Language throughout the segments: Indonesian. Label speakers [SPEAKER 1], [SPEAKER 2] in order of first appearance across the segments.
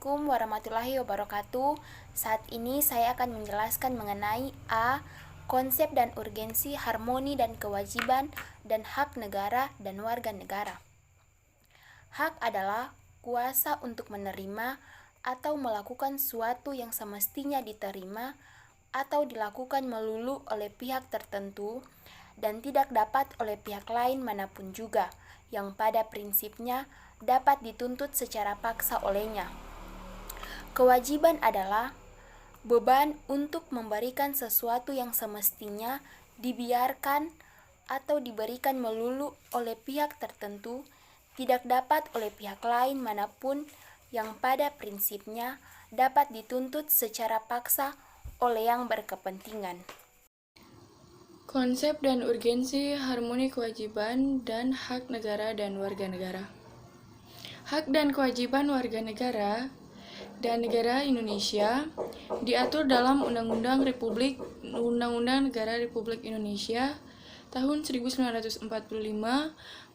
[SPEAKER 1] Assalamualaikum warahmatullahi wabarakatuh. Saat ini saya akan menjelaskan mengenai konsep dan urgensi harmoni dan kewajiban dan hak negara dan warga negara. Hak adalah kuasa untuk menerima atau melakukan suatu yang semestinya diterima atau dilakukan melulu oleh pihak tertentu dan tidak dapat oleh pihak lain manapun juga, yang pada prinsipnya dapat dituntut secara paksa olehnya. Kewajiban adalah beban untuk memberikan sesuatu yang semestinya dibiarkan atau diberikan melulu oleh pihak tertentu, tidak dapat oleh pihak lain manapun, yang pada prinsipnya dapat dituntut secara paksa oleh yang berkepentingan.
[SPEAKER 2] Konsep dan urgensi harmoni kewajiban dan hak negara dan warga negara. Hak dan kewajiban warga negara dan negara Indonesia diatur dalam Undang-Undang Negara Republik Indonesia tahun 1945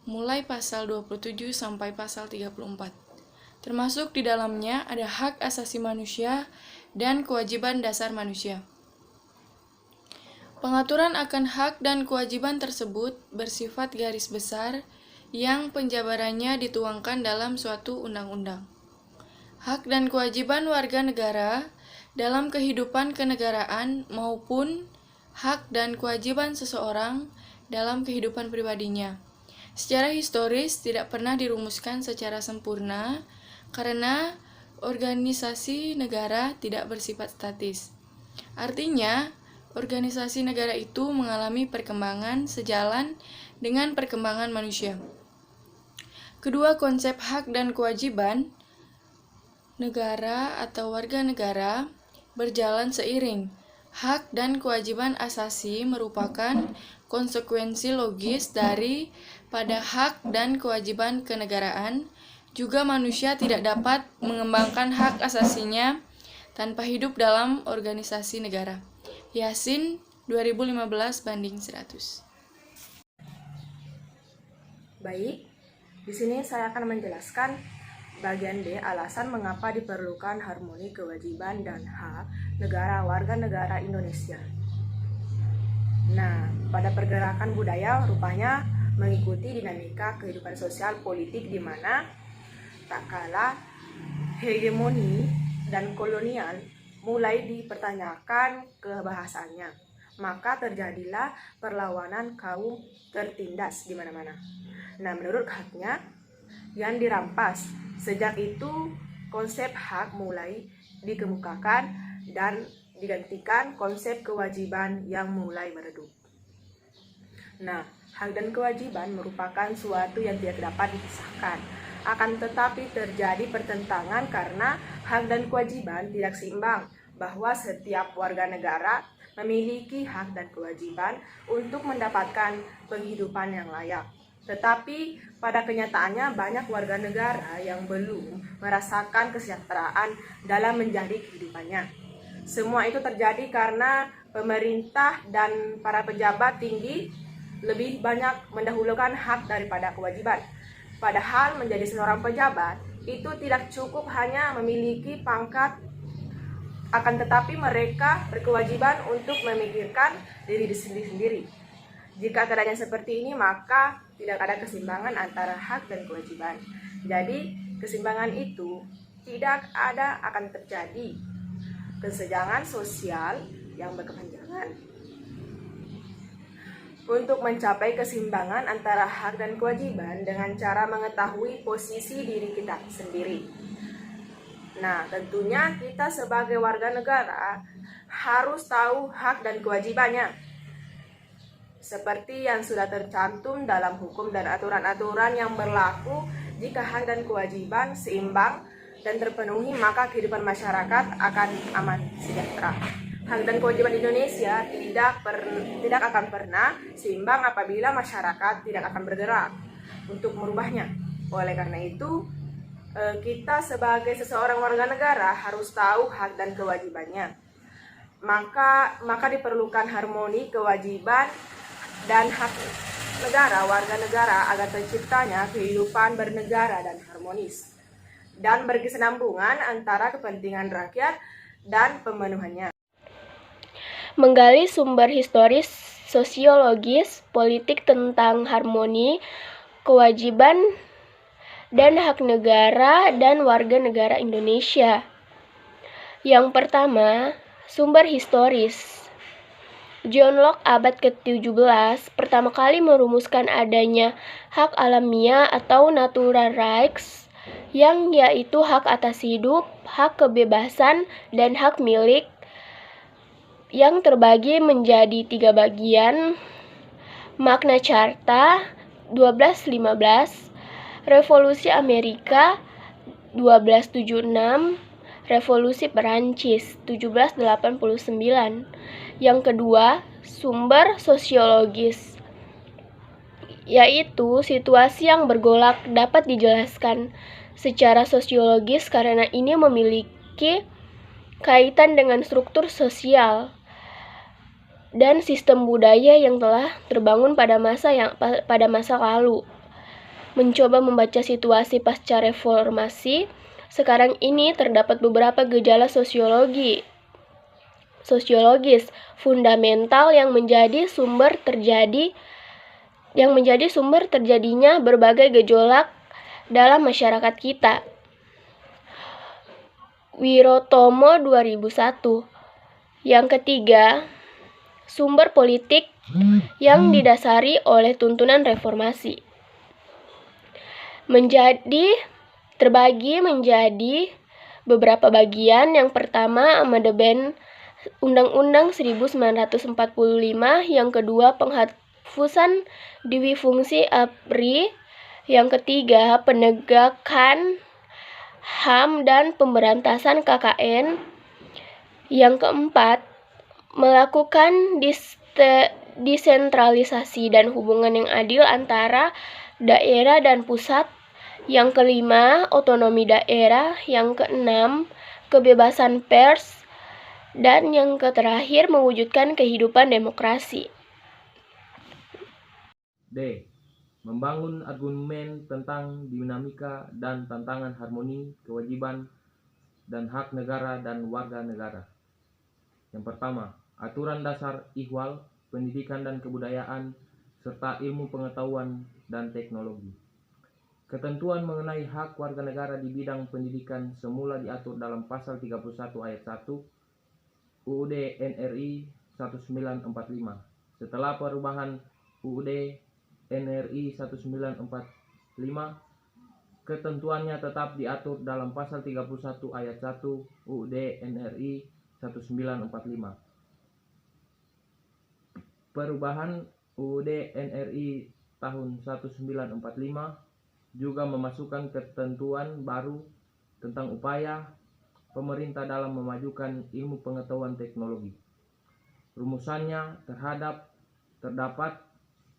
[SPEAKER 2] mulai pasal 27 sampai pasal 34. Termasuk di dalamnya ada hak asasi manusia dan kewajiban dasar manusia. Pengaturan akan hak dan kewajiban tersebut bersifat garis besar yang penjabarannya dituangkan dalam suatu undang-undang. Hak dan kewajiban warga negara dalam kehidupan kenegaraan maupun hak dan kewajiban seseorang dalam kehidupan pribadinya. Secara historis tidak pernah dirumuskan secara sempurna karena organisasi negara tidak bersifat statis. Artinya, organisasi negara itu mengalami perkembangan sejalan dengan perkembangan manusia. Kedua konsep hak dan kewajiban negara atau warga negara berjalan seiring. Hak dan kewajiban asasi merupakan konsekuensi logis dari pada hak dan kewajiban kenegaraan. Juga manusia tidak dapat mengembangkan hak asasinya tanpa hidup dalam organisasi negara. Yasin 2015/100.
[SPEAKER 3] Baik, di sini saya akan menjelaskan bagian D, alasan mengapa diperlukan harmoni kewajiban dan hak negara warga negara Indonesia. Nah, pada pergerakan budaya rupanya mengikuti dinamika kehidupan sosial politik di mana tak kala hegemoni dan kolonial mulai dipertanyakan kebahasaannya, maka terjadilah perlawanan kaum tertindas di mana-mana. Nah, menurut haknya yang dirampas. Sejak itu konsep hak mulai dikemukakan dan digantikan konsep kewajiban yang mulai meredup. Nah, hak dan kewajiban merupakan suatu yang tidak dapat dipisahkan. Akan tetapi terjadi pertentangan karena hak dan kewajiban tidak seimbang, bahwa setiap warga negara memiliki hak dan kewajiban untuk mendapatkan penghidupan yang layak. Tetapi pada kenyataannya banyak warga negara yang belum merasakan kesejahteraan dalam menjalani kehidupannya. Semua itu terjadi karena pemerintah dan para pejabat tinggi lebih banyak mendahulukan hak daripada kewajiban. Padahal menjadi seorang pejabat itu tidak cukup hanya memiliki pangkat, akan tetapi mereka berkewajiban untuk memikirkan diri sendiri. Jika keadaannya seperti ini, maka tidak ada keseimbangan antara hak dan kewajiban. Jadi, keseimbangan itu tidak ada, akan terjadi kesenjangan sosial yang berkepanjangan. Untuk mencapai keseimbangan antara hak dan kewajiban dengan cara mengetahui posisi diri kita sendiri. Nah, tentunya kita sebagai warga negara harus tahu hak dan kewajibannya, seperti yang sudah tercantum dalam hukum dan aturan-aturan yang berlaku. Jika hak dan kewajiban seimbang dan terpenuhi, maka kehidupan masyarakat akan aman sejahtera. Hak dan kewajiban Indonesia tidak akan pernah seimbang apabila masyarakat tidak akan bergerak untuk merubahnya. Oleh karena itu, kita sebagai seseorang warga negara harus tahu hak dan kewajibannya. Maka diperlukan harmoni kewajiban dan hak negara warga negara agar terciptanya kehidupan bernegara dan harmonis. dan berkesinambungan antara kepentingan rakyat dan pemenuhannya.
[SPEAKER 1] Menggali sumber historis, sosiologis, politik tentang harmoni, kewajiban, dan hak negara dan warga negara Indonesia. Yang pertama, sumber historis. John Locke abad ke-17 pertama kali merumuskan adanya hak alamiah atau natural rights, yang yaitu hak atas hidup, hak kebebasan, dan hak milik, yang terbagi menjadi 3 bagian: Magna Carta 1215, Revolusi Amerika 1276, Revolusi Perancis 1789. Yang kedua, sumber sosiologis, yaitu situasi yang bergolak dapat dijelaskan secara sosiologis karena ini memiliki kaitan dengan struktur sosial dan sistem budaya yang telah terbangun pada masa lalu. Mencoba membaca situasi pasca reformasi sekarang ini, terdapat beberapa gejala sosiologis fundamental yang menjadi sumber terjadinya berbagai gejolak dalam masyarakat kita. Wirotomo 2001. Yang ketiga, sumber politik yang didasari oleh tuntunan reformasi. Terbagi menjadi beberapa bagian. Yang pertama, amandemen Undang-Undang 1945. Yang kedua, penghapusan Dwi Fungsi ABRI. Yang ketiga, penegakan HAM dan pemberantasan KKN. Yang keempat, melakukan desentralisasi dan hubungan yang adil antara daerah dan pusat. Yang kelima, otonomi daerah. Yang keenam, kebebasan pers. Dan yang terakhir, mewujudkan kehidupan demokrasi.
[SPEAKER 4] D. Membangun argumen tentang dinamika dan tantangan harmoni, kewajiban, dan hak negara dan warga negara. Yang pertama, aturan dasar ihwal, pendidikan dan kebudayaan, serta ilmu pengetahuan dan teknologi. Ketentuan mengenai hak warga negara di bidang pendidikan semula diatur dalam pasal 31 ayat 1 UUD NRI 1945. Setelah perubahan UUD NRI 1945, ketentuannya tetap diatur dalam pasal 31 ayat 1 UUD NRI 1945. Perubahan UUD NRI tahun 1945 juga memasukkan ketentuan baru tentang upaya pemerintah dalam memajukan ilmu pengetahuan teknologi. Rumusannya terdapat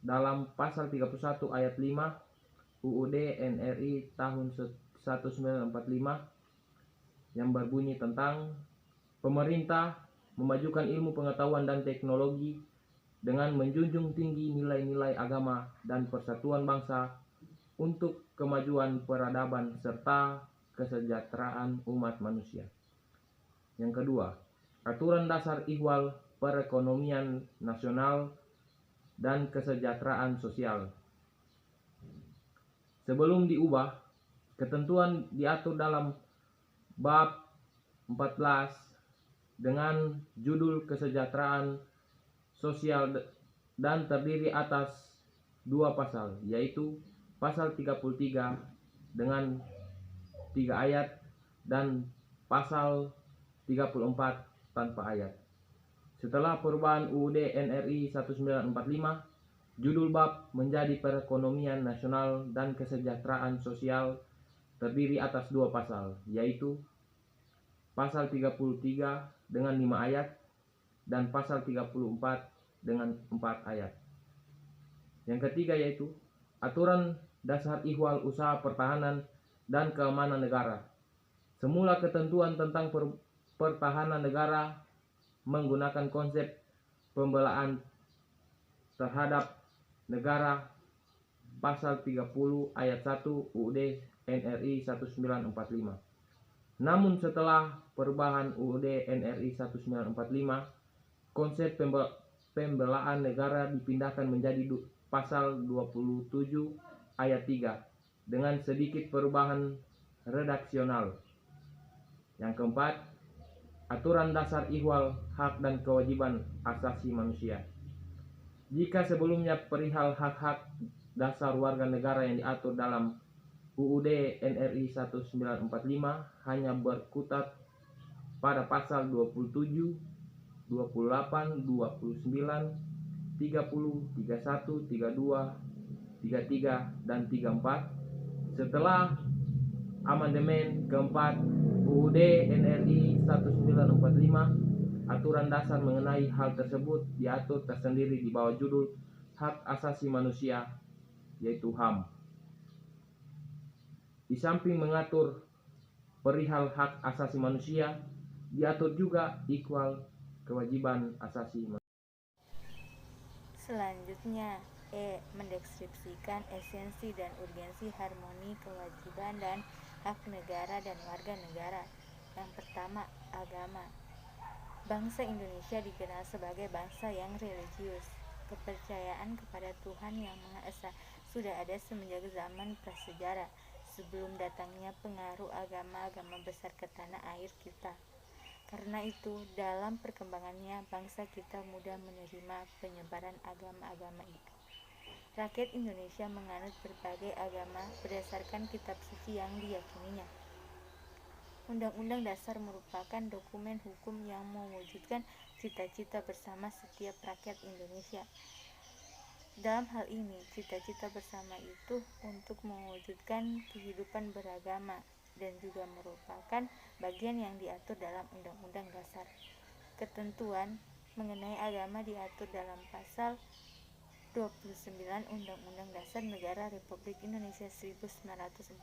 [SPEAKER 4] dalam pasal 31 ayat 5 UUD NRI tahun 1945 yang berbunyi tentang pemerintah memajukan ilmu pengetahuan dan teknologi dengan menjunjung tinggi nilai-nilai agama dan persatuan bangsa untuk kemajuan peradaban serta kesejahteraan umat manusia. Yang kedua, aturan dasar ihwal perekonomian nasional dan kesejahteraan sosial. Sebelum diubah, ketentuan diatur dalam bab 14 dengan judul kesejahteraan sosial dan terdiri atas 2 pasal, yaitu pasal 33 dengan 3 ayat dan pasal 34 tanpa ayat. Setelah perubahan UUD NRI 1945, judul bab menjadi perekonomian nasional dan kesejahteraan sosial terdiri atas 2 pasal, yaitu pasal 33 dengan 5 ayat dan pasal 34 dengan 4 ayat. Yang ketiga yaitu aturan dasar ihwal usaha pertahanan dan keamanan negara. Semula ketentuan tentang pertahanan negara menggunakan konsep pembelaan terhadap negara pasal 30 ayat 1 UUD NRI 1945. Namun setelah perubahan UUD NRI 1945, konsep pembelaan negara dipindahkan menjadi pasal 27 ayat 3 dengan sedikit perubahan redaksional. Yang keempat, aturan dasar ihwal hak dan kewajiban asasi manusia. Jika sebelumnya perihal hak-hak dasar warga negara yang diatur dalam UUD NRI 1945 hanya berkutat pada pasal 27, 28, 29, 30, 31, 32, 33, dan 34. Setelah amandemen keempat UUD NRI 1945, aturan dasar mengenai hal tersebut diatur tersendiri di bawah judul Hak Asasi Manusia, yaitu HAM. Di samping mengatur perihal hak asasi manusia, diatur juga ikhwal kewajiban asasi manusia.
[SPEAKER 5] Selanjutnya, mendeskripsikan esensi dan urgensi harmoni kewajiban dan hak negara dan warga negara. Yang pertama, agama. Bangsa Indonesia dikenal sebagai bangsa yang religius. Kepercayaan kepada Tuhan Yang Maha Esa sudah ada semenjak zaman prasejarah, sebelum datangnya pengaruh agama-agama besar ke tanah air kita. Karena itu, dalam perkembangannya, bangsa kita mudah menerima penyebaran agama-agama itu. Rakyat Indonesia menganut berbagai agama berdasarkan kitab suci yang diyakininya. Undang-Undang Dasar merupakan dokumen hukum yang mewujudkan cita-cita bersama setiap rakyat Indonesia. Dalam hal ini, cita-cita bersama itu untuk mewujudkan kehidupan beragama dan juga merupakan bagian yang diatur dalam Undang-Undang Dasar. Ketentuan mengenai agama diatur dalam pasal 29 Undang-Undang Dasar Negara Republik Indonesia 1945.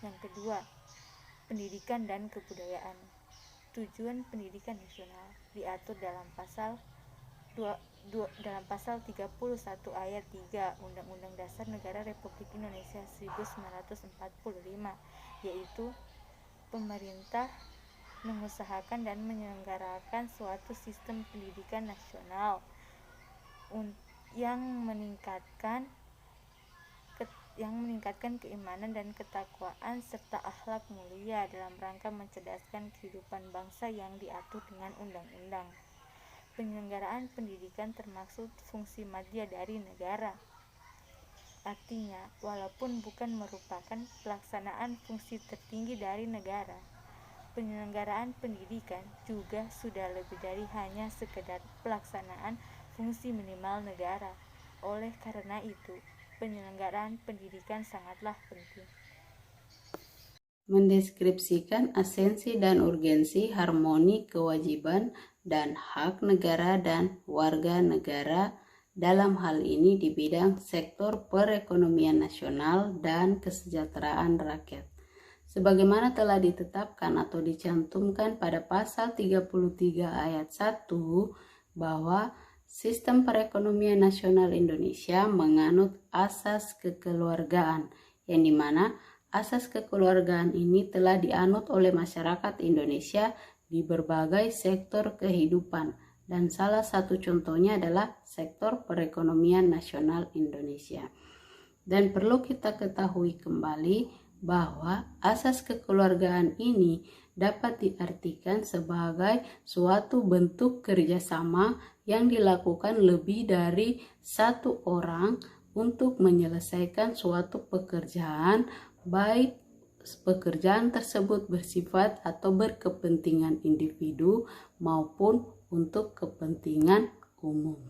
[SPEAKER 5] Yang kedua, pendidikan dan kebudayaan. Tujuan pendidikan nasional diatur dalam pasal 31 ayat 3 Undang-Undang Dasar Negara Republik Indonesia 1945, yaitu pemerintah mengusahakan dan menyelenggarakan suatu sistem pendidikan nasional yang meningkatkan keimanan dan ketakwaan serta akhlak mulia dalam rangka mencerdaskan kehidupan bangsa yang diatur dengan undang-undang. Penyelenggaraan pendidikan termasuk fungsi madya dari negara. Artinya, walaupun bukan merupakan pelaksanaan fungsi tertinggi dari negara, penyelenggaraan pendidikan juga sudah lebih dari hanya sekedar pelaksanaan fungsi minimal negara. Oleh karena itu, penyelenggaraan pendidikan sangatlah penting.
[SPEAKER 6] Mendeskripsikan esensi dan urgensi harmoni kewajiban dan hak negara dan warga negara, dalam hal ini di bidang sektor perekonomian nasional dan kesejahteraan rakyat. Sebagaimana telah ditetapkan atau dicantumkan pada pasal 33 ayat 1 bahwa sistem perekonomian nasional Indonesia menganut asas kekeluargaan, yang dimana asas kekeluargaan ini telah dianut oleh masyarakat Indonesia di berbagai sektor kehidupan, dan salah satu contohnya adalah sektor perekonomian nasional Indonesia. Dan perlu kita ketahui kembali bahwa asas kekeluargaan ini dapat diartikan sebagai suatu bentuk kerjasama yang dilakukan lebih dari satu orang untuk menyelesaikan suatu pekerjaan, baik pekerjaan tersebut bersifat atau berkepentingan individu maupun untuk kepentingan umum.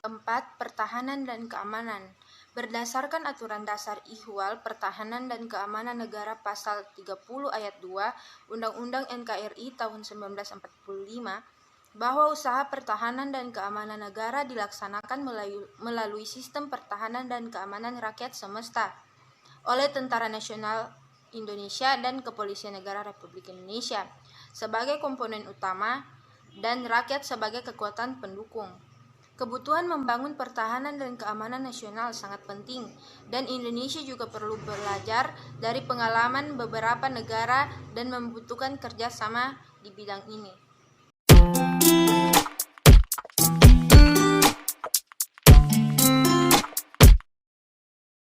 [SPEAKER 7] 4. Pertahanan dan keamanan. Berdasarkan aturan dasar Ihwal Pertahanan dan Keamanan Negara pasal 30 ayat 2 Undang-Undang NKRI tahun 1945, bahwa usaha pertahanan dan keamanan negara dilaksanakan melalui sistem pertahanan dan keamanan rakyat semesta oleh Tentara Nasional Indonesia dan Kepolisian Negara Republik Indonesia sebagai komponen utama dan rakyat sebagai kekuatan pendukung. Kebutuhan membangun pertahanan dan keamanan nasional sangat penting, dan Indonesia juga perlu belajar dari pengalaman beberapa negara dan membutuhkan kerjasama di bidang ini.